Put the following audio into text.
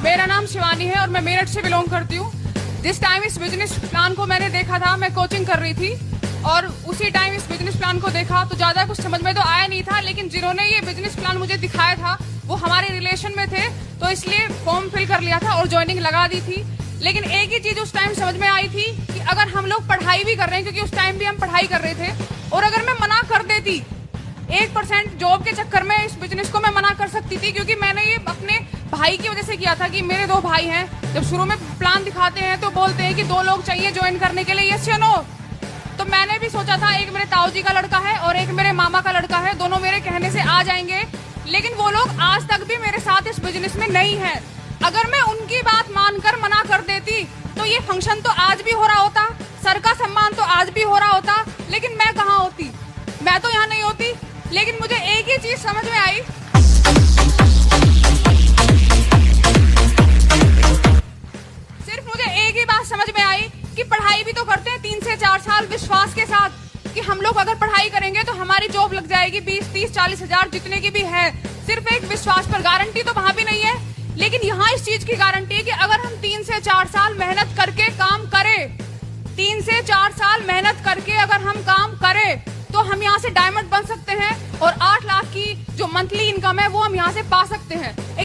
मेरा नाम शिवानी है और मैं मेरठ से बिलोंग करती हूँ। जिस टाइम इस बिजनेस प्लान को मैंने देखा था, मैं कोचिंग कर रही थी और उसी टाइम इस बिजनेस प्लान को देखा तो ज्यादा कुछ समझ में तो आया नहीं था, लेकिन जिन्होंने ये बिजनेस प्लान मुझे दिखाया था वो हमारे रिलेशन में थे, तो इसलिए फॉर्म फिल कर लिया था और ज्वाइनिंग लगा दी थी। लेकिन एक ही चीज उस टाइम समझ में आई थी कि अगर हम लोग पढ़ाई भी कर रहे हैं, क्योंकि उस टाइम भी हम पढ़ाई कर रहे थे, और अगर मैं मना कर देती 1% जॉब के चक्कर में इस बिजनेस को मैं मना कर सकती थी, क्योंकि मैंने ये अपने भाई की वजह से किया था कि मेरे 2 भाई हैं। जब शुरू में प्लान दिखाते हैं तो बोलते हैं कि 2 लोग चाहिए ज्वाइन करने के लिए, यस या नो। तो मैंने भी सोचा था एक मेरे ताऊ जी का लड़का है और एक मेरे मामा का लड़का है, दोनों मेरे कहने से आ जाएंगे, लेकिन वो लोग आज तक भी मेरे साथ इस बिजनेस में नहीं है। अगर मैं उनकी बात मानकर मना कर देती तो ये फंक्शन तो आज भी हो रहा होता, सर का सम्मान तो आज भी हो रहा होता, लेकिन मैं कहाँ होती, मैं तो यहाँ नहीं होती। लेकिन मुझे एक ही चीज समझ में आई, सिर्फ मुझे एक ही बात समझ में आई कि पढ़ाई भी तो करते हैं 3 से 4 साल विश्वास के साथ कि हम लोग अगर पढ़ाई करेंगे तो हमारी जॉब लग जाएगी 20, 30, 40 हजार जितने की भी है। सिर्फ एक विश्वास पर, गारंटी तो वहां भी नहीं है, लेकिन यहाँ इस चीज की गारंटी है कि अगर हम 3 से 4 साल मेहनत करके काम करें, 3 से 4 साल मेहनत करके अगर हम काम करें तो हम यहाँ से डायमंड बन सकते हैं और 8 लाख की जो मंथली इनकम है वो हम यहाँ से पा सकते हैं।